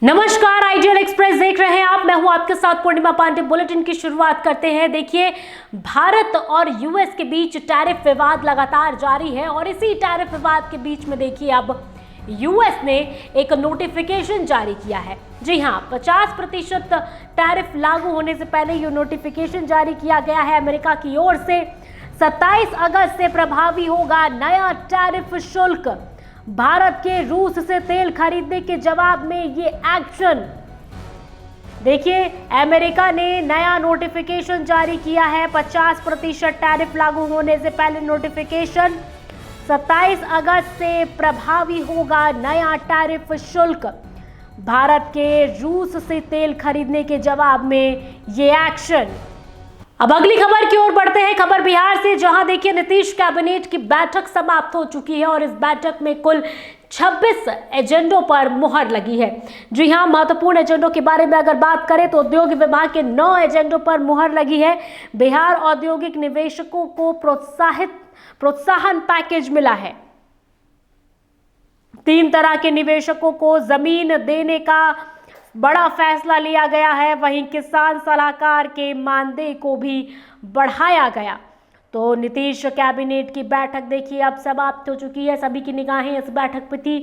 नमस्कार, ideal express देख रहे हैं आप। मैं हूं आपके साथ पूर्णिमा पांडे। बुलेटिन की शुरुआत करते हैं। देखिए, भारत और यूएस के बीच टैरिफ विवाद लगातार जारी है और इसी टैरिफ विवाद के बीच में देखिए अब यूएस ने एक नोटिफिकेशन जारी किया है। जी हां, 50% टैरिफ लागू होने से पहले ये नोटिफिकेशन जारी किया गया है अमेरिका की ओर से। 27 अगस्त से प्रभावी होगा नया टैरिफ शुल्क। भारत के रूस से तेल खरीदने के जवाब में ये एक्शन। देखिए, अमेरिका ने नया नोटिफिकेशन जारी किया है। 50% टैरिफ लागू होने से पहले नोटिफिकेशन। 27 अगस्त से प्रभावी होगा नया टैरिफ शुल्क। भारत के रूस से तेल खरीदने के जवाब में ये एक्शन। अब अगली खबर की ओर बढ़ते हैं। खबर बिहार से, जहां देखिए नीतीश कैबिनेट की बैठक समाप्त हो चुकी है और इस बैठक में कुल 26 एजेंडों पर मुहर लगी है। जी हां, महत्वपूर्ण एजेंडों के बारे में अगर बात करें तो उद्योग विभाग के 9 एजेंडों पर मुहर लगी है। बिहार औद्योगिक निवेशकों को प्रोत्साहन पैकेज मिला है। 3 तरह के निवेशकों को जमीन देने का बड़ा फैसला लिया गया है। वहीं किसान सलाहकार के मानदेय को भी बढ़ाया गया। तो नीतीश कैबिनेट की बैठक देखिए अब समाप्त हो चुकी है। सभी की निगाहें इस बैठक पर थी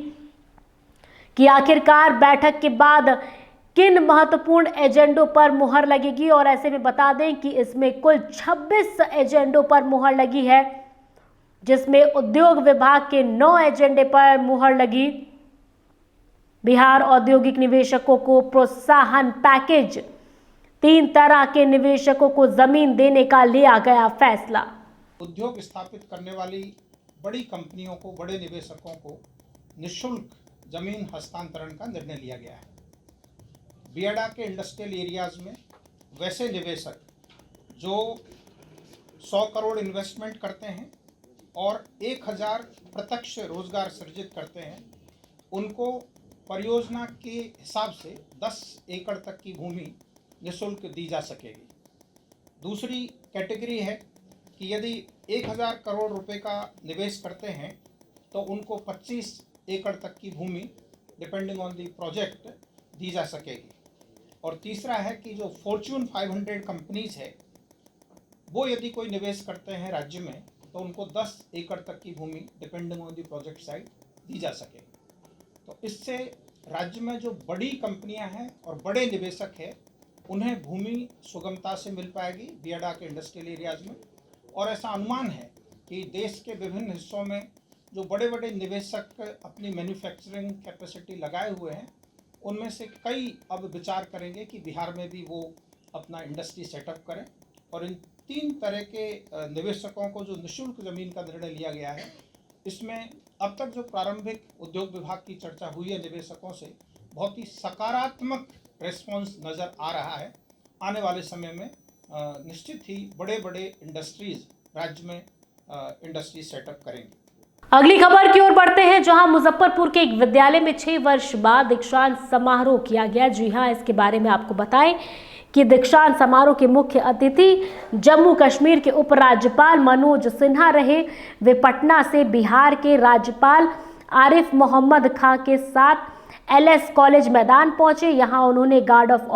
कि आखिरकार बैठक के बाद किन महत्वपूर्ण एजेंडों पर मुहर लगेगी। और ऐसे में बता दें कि इसमें कुल 26 एजेंडों पर मुहर लगी है, जिसमें उद्योग विभाग के 9 एजेंडे पर मुहर लगी। बिहार औद्योगिक निवेशकों को प्रोत्साहन पैकेज, 3 तरह के निवेशकों को जमीन देने का लिया गया फैसला। उद्योग स्थापित करने वाली बड़ी कंपनियों को, बड़े निवेशकों को निःशुल्क जमीन हस्तांतरण का निर्णय लिया गया है। बियाडा के इंडस्ट्रियल एरियाज में वैसे निवेशक जो 100 करोड़ इन्वेस्टमेंट करते हैं और 1000 प्रत्यक्ष रोजगार सृजित करते हैं, उनको परियोजना के हिसाब से 10 एकड़ तक की भूमि निःशुल्क दी जा सकेगी। दूसरी कैटेगरी है कि यदि 1000 करोड़ रुपए का निवेश करते हैं तो उनको 25 एकड़ तक की भूमि डिपेंडिंग ऑन द प्रोजेक्ट दी जा सकेगी। और तीसरा है कि जो फॉर्च्यून 500 कंपनीज है, वो यदि कोई निवेश करते हैं राज्य में तो उनको 10 एकड़ तक की भूमि depending on the project site दी जा सकेगी। तो इससे राज्य में जो बड़ी कंपनियां हैं और बड़े निवेशक हैं, उन्हें भूमि सुगमता से मिल पाएगी बियाडा के इंडस्ट्रियल एरियाज में। और ऐसा अनुमान है कि देश के विभिन्न हिस्सों में जो बड़े बड़े निवेशक अपनी मैन्युफैक्चरिंग कैपेसिटी लगाए हुए हैं, उनमें से कई अब विचार करेंगे कि बिहार में भी वो अपना इंडस्ट्री सेटअप करें। और इन 3 तरह के निवेशकों को जो निःशुल्क ज़मीन का निर्णय लिया गया है, इसमें अब तक जो प्रारंभिक उद्योग विभाग की चर्चा हुई है निवेशकों से, बहुत ही सकारात्मक रिस्पॉन्स नज़र आ रहा है। आने वाले समय में निश्चित ही बड़े बड़े इंडस्ट्रीज राज्य में इंडस्ट्री सेटअप करेंगे। अगली खबर की ओर बढ़ते हैं, जहां मुजफ्फरपुर के एक विद्यालय में 6 वर्ष बाद दीक्षांत समारोह किया गया। जी हां, इसके बारे में आपको बताएं कि दीक्षांत समारोह के मुख्य अतिथि जम्मू कश्मीर के उपराज्यपाल मनोज सिन्हा रहे। वे पटना से बिहार के राज्यपाल आरिफ मोहम्मद खां के साथ एलएस कॉलेज मैदान पहुंचे। यहां उन्हें गार्ड ऑफ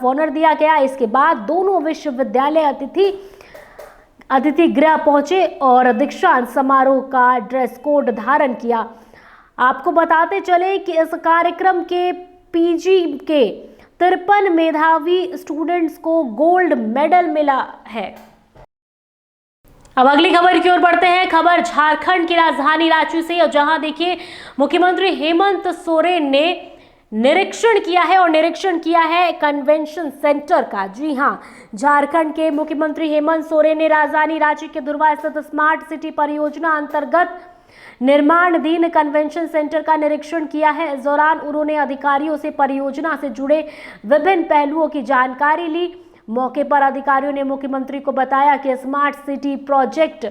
ऑनर दिया गया। इसके बाद दोनों विश्वविद्यालय अतिथि गृह पहुंचे और दीक्षांत समारोह का ड्रेस कोड धारण किया। आपको बताते चले कि इस कार्यक्रम के पीजी के 53 मेधावी स्टूडेंट्स को गोल्ड मेडल मिला है। अब अगली खबर की ओर बढ़ते हैं। खबर झारखंड की राजधानी रांची से, जहां देखिए मुख्यमंत्री हेमंत सोरेन ने निरीक्षण किया है कन्वेंशन सेंटर का। जी हां, झारखंड के मुख्यमंत्री हेमंत सोरेन ने राजधानी रांची के धुर्वा स्थित स्मार्ट सिटी परियोजना अंतर्गत निर्माणाधीन कन्वेंशन सेंटर का निरीक्षण किया है। इस दौरान उन्होंने अधिकारियों से परियोजना से जुड़े विभिन्न पहलुओं की जानकारी ली। मौके पर अधिकारियों ने मुख्यमंत्री को बताया कि स्मार्ट सिटी प्रोजेक्ट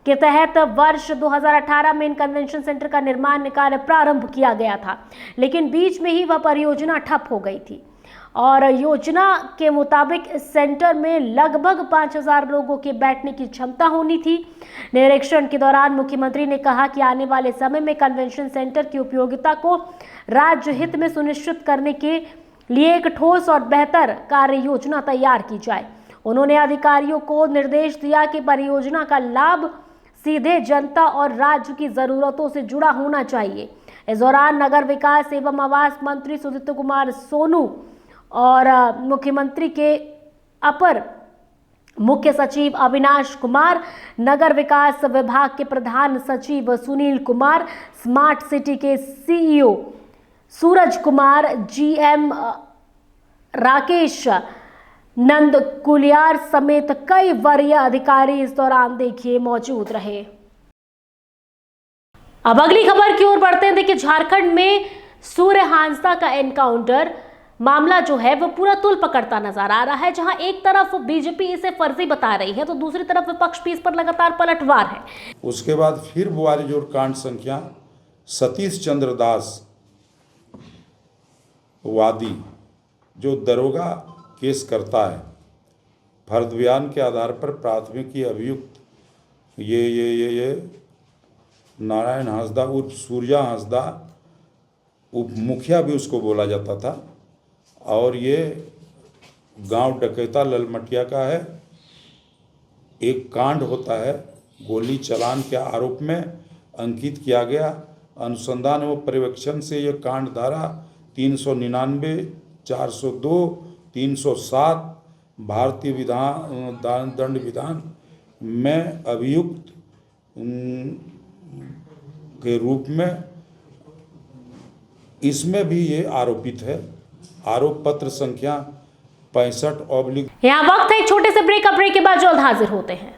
के तहत वर्ष 2018 में इन कन्वेंशन सेंटर का निर्माण कार्य प्रारंभ किया गया था, लेकिन बीच में ही वह परियोजना ठप हो गई थी। और योजना के मुताबिक इस सेंटर में लगभग 5000 लोगों के बैठने की क्षमता होनी थी। निरीक्षण के दौरान मुख्यमंत्री ने कहा कि आने वाले समय में कन्वेंशन सेंटर की उपयोगिता को राज्य हित में सुनिश्चित करने के लिए एक ठोस और बेहतर कार्य योजना तैयार की जाए। उन्होंने अधिकारियों को निर्देश दिया कि परियोजना का लाभ सीधे जनता और राज्य की जरूरतों से जुड़ा होना चाहिए। इस दौरान नगर विकास एवं आवास मंत्री सुदीप्त कुमार सोनू और मुख्यमंत्री के अपर मुख्य सचिव अविनाश कुमार, नगर विकास विभाग के प्रधान सचिव सुनील कुमार, स्मार्ट सिटी के सीईओ सूरज कुमार, जीएम राकेश नंद कुलियार समेत कई वरीय अधिकारी इस दौरान देखिए मौजूद रहे। अब अगली खबर की ओर बढ़ते हैं। देखिए, झारखंड में सूर्य हांसदा का एनकाउंटर मामला जो है वो पूरा तुल पकड़ता नजर आ रहा है, जहां एक तरफ बीजेपी इसे फर्जी बता रही है तो दूसरी तरफ विपक्ष भी इस पर लगातार पलटवार है। उसके बाद फिर बुआरीजोर कांड संख्या सतीश चंद्र दास वादी जो दरोगा केस करता है, फर्द बयान के आधार पर प्राथमिकी अभियुक्त ये नारायण हांसदा उर्फ सूर्या हांसदा उप मुखिया भी उसको बोला जाता था, और ये गांव डकैता ललमटिया का है। एक कांड होता है गोली चलान के आरोप में अंकित किया गया। अनुसंधान एवं पर्यवेक्षण से यह कांड धारा 399, 402, 307 भारतीय दंड विधान में अभियुक्त के रूप में इसमें भी ये आरोपित है। आरोप पत्र संख्या 65/। यहाँ वक्त है एक छोटे से ब्रेक के बाद जल्द हाजिर होते हैं।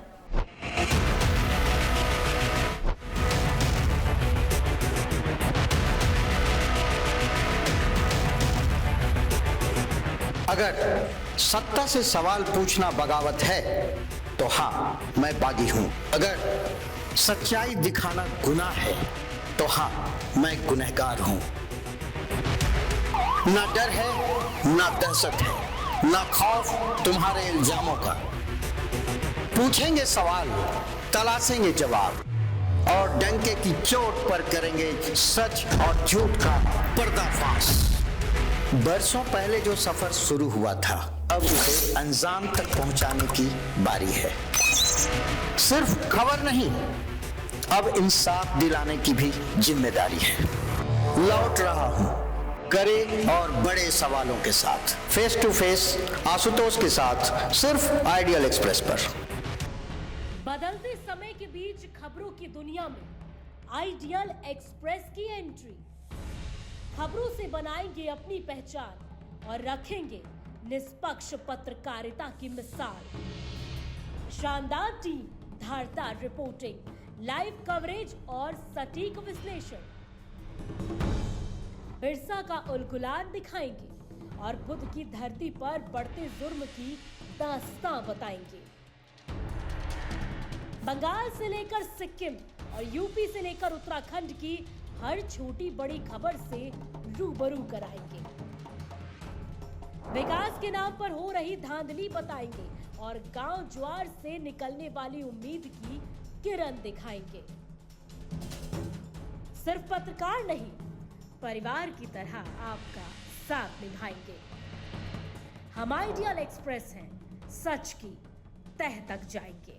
अगर सत्ता से सवाल पूछना बगावत है तो हाँ, मैं बागी हूं। अगर सच्चाई दिखाना गुनाह है तो हाँ, मैं गुनहगार हूं। ना डर है, ना दहशत है, ना खौफ तुम्हारे इल्जामों का। पूछेंगे सवाल, तलाशेंगे जवाब और डंके की चोट पर करेंगे सच और झूठ का पर्दाफाश। बरसों पहले जो सफर शुरू हुआ था, अब उसे अंजाम तक पहुंचाने की बारी है। सिर्फ खबर नहीं, अब इंसाफ दिलाने की भी जिम्मेदारी है। लौट रहा हूं कड़े और बड़े सवालों के साथ, फेस टू फेस आशुतोष के साथ, सिर्फ आइडियल एक्सप्रेस पर। बदलते समय के बीच खबरों की दुनिया में आइडियल एक्सप्रेस की एंट्री। खबरों से बनाएंगे अपनी पहचान और रखेंगे निष्पक्ष पत्रकारिता की मिसाल। शानदार टीम, धारदार रिपोर्टिंग, लाइव कवरेज और सटीक विश्लेषण। बिरसा का उलगुलान दिखाएंगे और बुध की धरती पर बढ़ते जुर्म की दास्तां बताएंगे। बंगाल से लेकर सिक्किम और यूपी से लेकर उत्तराखंड की हर छोटी बड़ी खबर से रूबरू कराएंगे। विकास के नाम पर हो रही धांधली बताएंगे और गांव ज्वार से निकलने वाली उम्मीद की किरण दिखाएंगे। सिर्फ पत्रकार नहीं, परिवार की तरह आपका साथ निभाएंगे। हम आइडियल एक्सप्रेस हैं, सच की तह तक जाएंगे।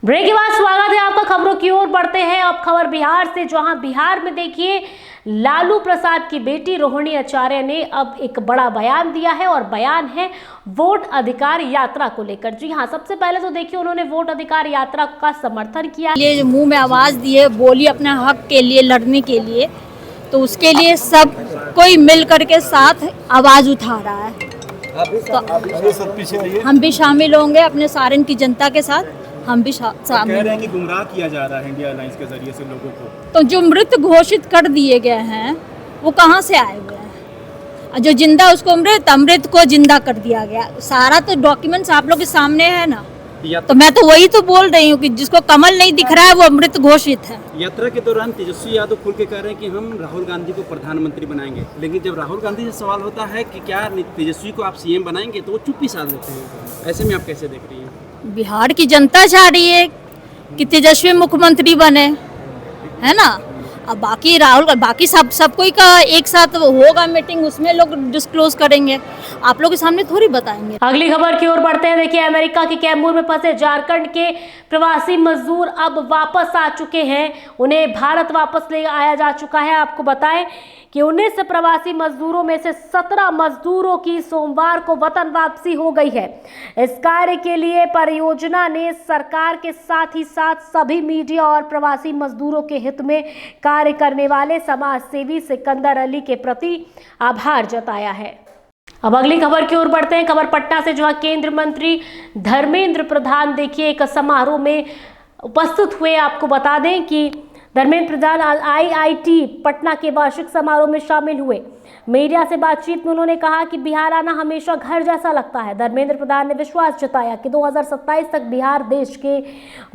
ब्रेक के बाद स्वागत है आपका। खबरों की ओर बढ़ते हैं। अब खबर बिहार से, जहां बिहार में देखिए लालू प्रसाद की बेटी रोहिणी आचार्य ने अब एक बड़ा बयान दिया है और बयान है वोट अधिकार यात्रा को लेकर। जी हां, सबसे पहले तो देखिए उन्होंने वोट अधिकार यात्रा का समर्थन किया। ये मुंह में आवाज दिए, बोली अपने हक के लिए लड़ने के लिए, तो उसके लिए सब कोई मिल करके साथ आवाज उठा रहा है। तो हम भी शामिल होंगे अपने सारण की जनता के साथ। हम भी शामिल कह रहे हैं कि गुमराह किया जा रहा है इंडिया अलायंस के जरिए से लोगों को। तो जो मृत घोषित कर दिए गए हैं वो कहाँ से आए हुए हैं? जो जिंदा उसको अमृत को जिंदा कर दिया गया। सारा तो डॉक्यूमेंट्स आप लोग के सामने है ना। तो मैं तो वही तो बोल रही हूँ कि जिसको कमल नहीं दिख रहा है वो अमृत घोषित है। यात्रा के दौरान तेजस्वी यादव खुल के कह रहे हैं कि हम राहुल गांधी को प्रधानमंत्री बनाएंगे, लेकिन जब राहुल गांधी से सवाल होता है कि क्या तेजस्वी को आप सीएम बनाएंगे तो वो चुप्पी साध लेते हैं। ऐसे में आप कैसे देख रही हैं? बिहार की जनता चाह रही है कि तेजस्वी मुख्यमंत्री बने, है ना। अब बाकी बाकी सब कोई का एक साथ होगा मीटिंग, उसमें लोग डिस्क्लोज करेंगे, आप लोग के सामने थोड़ी बताएंगे। अगली खबर की ओर बढ़ते हैं। देखिए, अमेरिका के कैमूर में फंसे झारखंड के प्रवासी मजदूर अब वापस आ चुके हैं। उन्हें भारत वापस ले आया जा चुका है। आपको बताएं कि 19 प्रवासी मजदूरों में से 17 मजदूरों की सोमवार को वतन वापसी हो गई है। इस कार्य के लिए परियोजना ने सरकार के साथ ही साथ सभी मीडिया और प्रवासी मजदूरों के हित में कार्य करने वाले समाज सेवी सिकंदर अली के प्रति आभार जताया है। अब अगली खबर की ओर बढ़ते हैं। खबर पटना से, जहां केंद्रीय मंत्री धर्मेंद्र प्रधान देखिए एक समारोह में उपस्थित हुए। आपको बता दें कि धर्मेंद्र प्रधान IIT पटना के वार्षिक समारोह में शामिल हुए। मीडिया से बातचीत में उन्होंने कहा कि बिहार आना हमेशा घर जैसा लगता है। धर्मेंद्र प्रधान ने विश्वास जताया कि 2027 तक बिहार देश के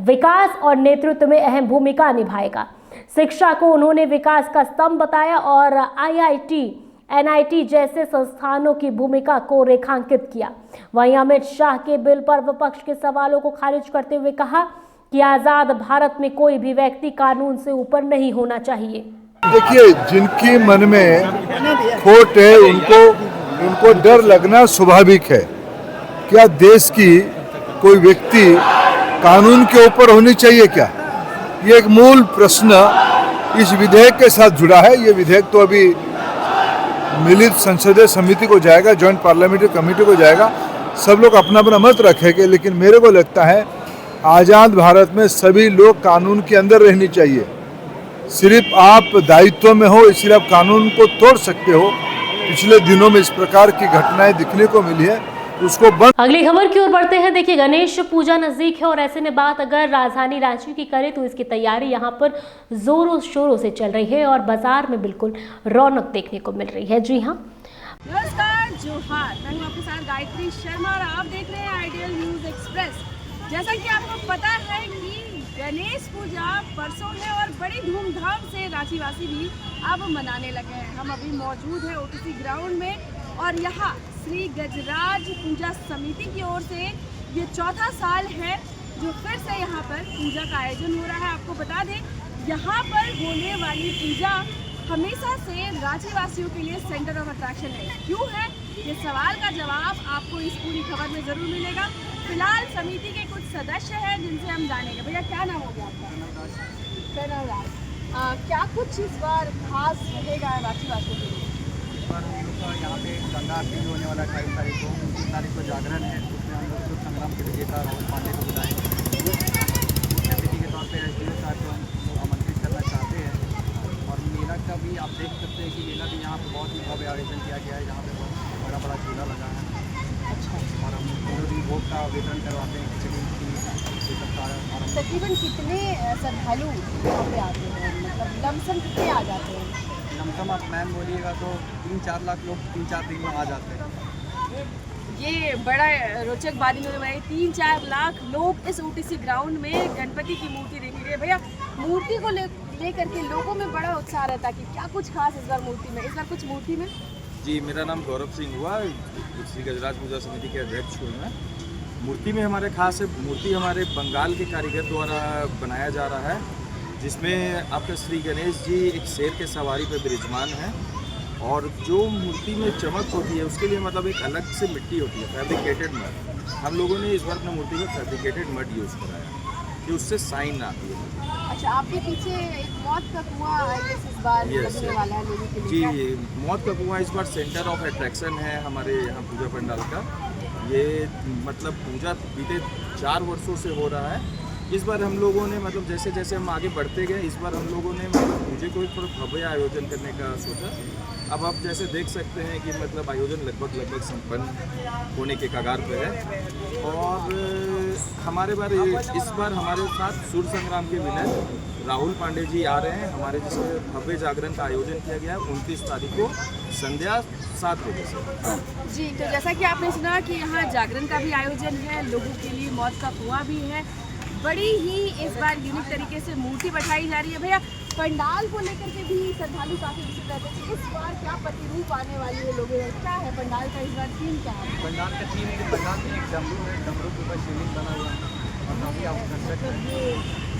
विकास और नेतृत्व में अहम भूमिका निभाएगा। शिक्षा को उन्होंने विकास का स्तंभ बताया और IIT NIT जैसे संस्थानों की भूमिका को रेखांकित किया। वहीं अमित शाह के बिल पर विपक्ष के सवालों को खारिज करते हुए कहा कि आजाद भारत में कोई भी व्यक्ति कानून से ऊपर नहीं होना चाहिए। देखिए, जिनकी मन में खोट है उनको डर लगना स्वाभाविक है। क्या देश की कोई व्यक्ति कानून के ऊपर होनी चाहिए क्या? ये एक मूल प्रश्न इस विधेयक के साथ जुड़ा है। ये विधेयक तो अभी मिलित संसदीय समिति को जाएगा, जॉइंट पार्लियामेंट्री कमेटी को जाएगा, सब लोग अपना अपना मत रखेंगे। लेकिन मेरे को लगता है आज़ाद भारत में सभी लोग कानून के अंदर रहनी चाहिए। सिर्फ आप दायित्व में हो इसलिए आप कानून को तोड़ सकते हो। पिछले दिनों में इस प्रकार की घटनाएं दिखने को मिली है, उसको बंद। अगली खबर की ओर बढ़ते हैं। देखिए, गणेश पूजा नजदीक है और ऐसे में बात अगर राजधानी रांची की करें तो इसकी तैयारी यहाँ पर जोरों शोरों से चल रही है और बाजार में बिल्कुल रौनक देखने को मिल रही है। जी हाँ, नमस्कार, जोहार। मैं हूँ आपके साथ गायत्री शर्मा और आप देख रहे हैं आइडियल न्यूज एक्सप्रेस। जैसा कि आपको पता है कि गणेश पूजा परसों है और बड़ी धूमधाम से रांचीवासी भी अब मनाने लगे हैं। हम अभी मौजूद हैं OTC ग्राउंड में और यहाँ श्री गजराज पूजा समिति की ओर से ये चौथा साल है जो फिर से यहाँ पर पूजा का आयोजन हो रहा है। आपको बता दें, यहाँ पर होने वाली पूजा हमेशा से रांची वासियों के लिए सेंटर ऑफ अट्रैक्शन है। क्यों है, ये सवाल का जवाब आपको इस पूरी खबर में ज़रूर मिलेगा। फिलहाल समिति के कुछ सदस्य हैं जिनसे हम जानेंगे। भैया, क्या नाम हो गया आपका? क्या कुछ इस बार खास रहेगा रांची वासियों के लिए? यहाँ पे गंगा आरती होने वाला 28 तारीख को, 29 तारीख को जागरण है, उसमें हम लोग संग्राम के विजेता राहुल पांडे को बुलाएंगे। मुख्य अतिथि के तौर पर SDO साहब को हम आमंत्रित करना चाहते हैं। और मेला का भी आप देख सकते हैं कि मेला भी यहाँ पर बहुत ही भव्य आयोजन किया गया है। यहाँ पे बहुत बड़ा झूला लगा है। अच्छा। और हम पूरे दिन भोग का वितरण करवाते हैं। तकरीबन कितने श्रद्धालु यहाँ पे आते हैं, मतलब लमसम कितने आ जाते हैं? लमसम आप मैम बोलिएगा तो 3-4 लाख लोग 3-4 दिन में आ जाते हैं। ये बड़ा रोचक बात इन्होंने बताई, 3-4 लाख लोग इस OTC ग्राउंड में गणपति की मूर्ति देखेंगे। भैया, मूर्ति को लेकर के लोगों में बड़ा उत्साह रहता है कि क्या कुछ खास इस बार मूर्ति में? इस बार कुछ मूर्ति में? जी, मेरा नाम गौरव सिंह हुआ, श्री गजराज पूजा समिति के अध्यक्ष हूँ मैं। मूर्ति में हमारे खास है, मूर्ति हमारे बंगाल के कारीगर द्वारा बनाया जा रहा है, जिसमें आपका श्री गणेश जी एक शेर के सवारी पर विराजमान है। और जो मूर्ति में चमक होती है उसके लिए मतलब एक अलग से मिट्टी होती है, फैब्रिकेटेड मड। हम लोगों ने इस बार अपने मूर्ति में फैब्रिकेटेड मड यूज़ कराया कि उससे साइन आती है। अच्छा, आपके पीछे एक मौत का कुआं इस बार लगने वाला है लोगों के लिए? जी, मौत का कुआं इस बार सेंटर ऑफ अट्रैक्शन है हमारे यहाँ पूजा पंडाल का। ये मतलब पूजा बीते 4 वर्षों से हो रहा है। इस बार हम लोगों ने मतलब जैसे जैसे हम आगे बढ़ते गए, इस बार हम लोगों ने मतलब पूजे को थोड़ा भव्य आयोजन करने का सोचा। अब आप जैसे देख सकते हैं कि मतलब आयोजन लगभग संपन्न होने के कगार पे है। और हमारे इस बार हमारे साथ सूर्य संग्राम के विनर राहुल पांडे जी आ रहे हैं। हमारे जिसमें भव्य जागरण का आयोजन किया गया है 29 तारीख को संध्या 7 बजे से। जी, तो जैसा कि आपने सुना कि यहाँ जागरण का भी आयोजन है, लोगों के लिए मौत का कुआं भी है। बड़ी ही इस बार यूनिक तरीके से मूर्ति बैठाई जा रही है। भैया, पंडाल को लेकर के भी श्रद्धालु काफी विचित्र रहते हैं। इस बार क्या प्रतिरूप आने वाली है लोगों में, क्या है पंडाल का इस बार थीम क्या है? पंडाल का थीम है, पंडाल में एक डमरू है, डमरू के ऊपर शिवलिंग बना हुआ है और काफ़ी आकर्षक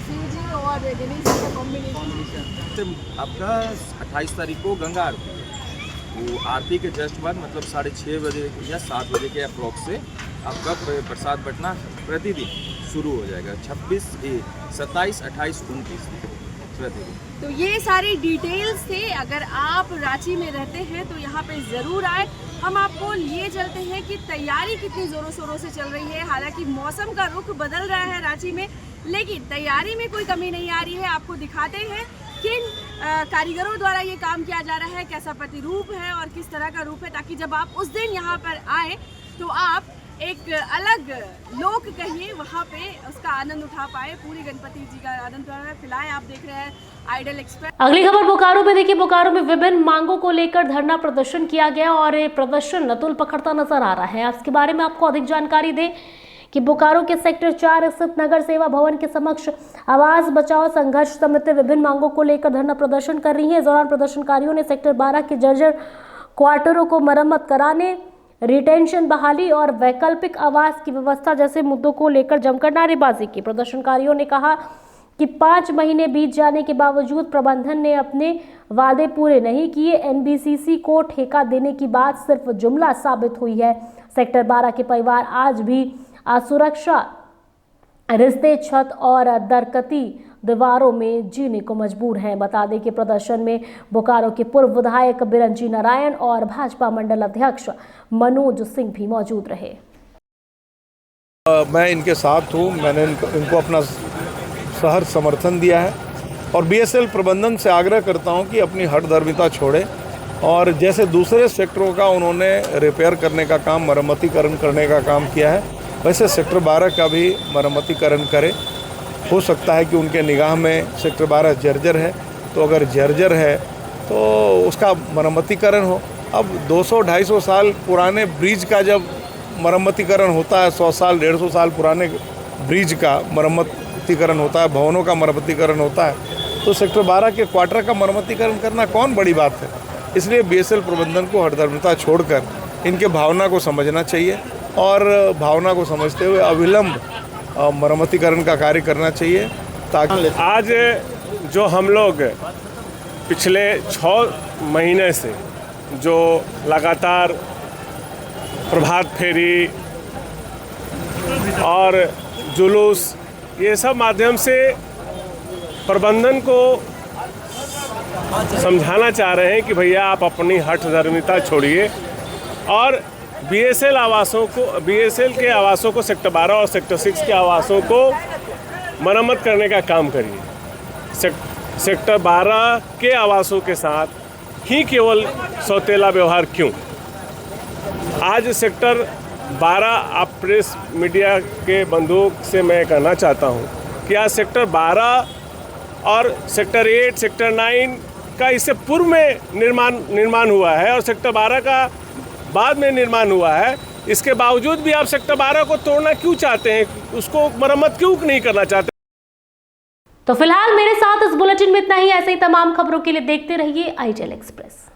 शिव जी और गणेश जी का कॉम्बिनेशन। आपका 28 तारीख को गंगा आरती है, वो आरती के जस्ट बाद मतलब 6:30 बजे या 7 बजे के अप्रॉक्स से आपका प्रसाद बंटना प्रतिदिन शुरू हो जाएगा। 26, 27, 28, 29 प्रतिदिन। तो ये सारी डिटेल्स थे। अगर आप रांची में रहते हैं तो यहाँ पे ज़रूर आए। हम आपको लिए चलते हैं कि तैयारी कितनी ज़ोरों शोरों से चल रही है। हालांकि मौसम का रुख बदल रहा है रांची में, लेकिन तैयारी में कोई कमी नहीं आ रही है। आपको दिखाते हैं किन कारीगरों द्वारा ये काम किया जा रहा है, कैसा प्रतिरूप है और किस तरह का रूप है, ताकि जब आप उस दिन यहाँ पर आए तो आप एक अलग लोक कहिए वहाँ पे उसका आनंद उठा पाए, पूरी गणपति जी का आनंद उठा पाए। फिलहाल आप देख रहे हैं आइडियल एक्सप्रेस। अगली खबर बोकारो में देखिए। बोकारो में विभिन्न मांगों को लेकर धरना प्रदर्शन किया गया और ये प्रदर्शन नतुल पकड़ता नजर आ रहा है। इसके बारे में आपको अधिक जानकारी दें कि बोकारो के सेक्टर 4 स्थित नगर सेवा भवन के समक्ष आवास बचाओ संघर्ष समिति विभिन्न मांगों को लेकर धरना प्रदर्शन कर रही है। इस दौरान प्रदर्शनकारियों ने सेक्टर 12 के जर्जर क्वार्टरों को मरम्मत कराने, रिटेंशन बहाली और वैकल्पिक आवास की व्यवस्था जैसे मुद्दों को लेकर जमकर नारेबाजी की। प्रदर्शनकारियों ने कहा कि 5 महीने बीत जाने के बावजूद प्रबंधन ने अपने वादे पूरे नहीं किए। एनबीसीसी को ठेका देने की बात सिर्फ जुमला साबित हुई है। सेक्टर 12 के परिवार आज भी असुरक्षा, रिश्ते, छत और दरकती दीवारों में जीने को मजबूर हैं। बता दें कि प्रदर्शन में बोकारो के पूर्व विधायक बिरंजी नारायण और भाजपा मंडल अध्यक्ष मनोज सिंह भी मौजूद रहे। मैं इनके साथ हूँ, मैंने इनको अपना सहर्ष समर्थन दिया है और बीएसएल प्रबंधन से आग्रह करता हूँ कि अपनी हठधर्मिता छोड़े और जैसे दूसरे सेक्टरों का उन्होंने रिपेयर करने का काम, मरम्मतीकरण करने का काम किया है, वैसे सेक्टर 12 का भी मरम्मतीकरण करें। हो सकता है कि उनके निगाह में सेक्टर 12 जर्जर है, तो अगर जर्जर है तो उसका मरम्मतीकरण हो। अब 200-250 साल पुराने ब्रिज का जब मरम्मतीकरण होता है, 100 साल 150 साल पुराने ब्रिज का मरम्मतीकरण होता है, भवनों का मरम्मतीकरण होता है, तो सेक्टर 12 के क्वार्टर का मरम्मतीकरण करना कौन बड़ी बात है। इसलिए बीएसएल प्रबंधन को हठधर्मिता छोड़कर इनके भावना को समझना चाहिए और भावना को समझते हुए अविलंब मरम्मतीकरण का कार्य करना चाहिए। ताकि आज जो हम लोग पिछले 6 महीने से जो लगातार प्रभात फेरी और जुलूस, ये सब माध्यम से प्रबंधन को समझाना चाह रहे हैं कि भैया आप अपनी हठधर्मिता छोड़िए और बीएसएल के आवासों को सेक्टर 12 और सेक्टर 6 के आवासों को मरम्मत करने का काम करिए। सेक्टर 12 के आवासों के साथ ही केवल सौतेला व्यवहार क्यों? आज सेक्टर 12, आप प्रेस मीडिया के बंधुओं से मैं कहना चाहता हूं कि आज सेक्टर 12 और सेक्टर 8, सेक्टर 9 का इससे पूर्व में निर्माण हुआ है और सेक्टर 12 का बाद में निर्माण हुआ है। इसके बावजूद भी आप सेक्टर 12 को तोड़ना क्यों चाहते हैं? उसको मरम्मत क्यों नहीं करना चाहते? तो फिलहाल मेरे साथ इस बुलेटिन में इतना ही। ऐसे ही तमाम खबरों के लिए देखते रहिए आइडियल एक्सप्रेस।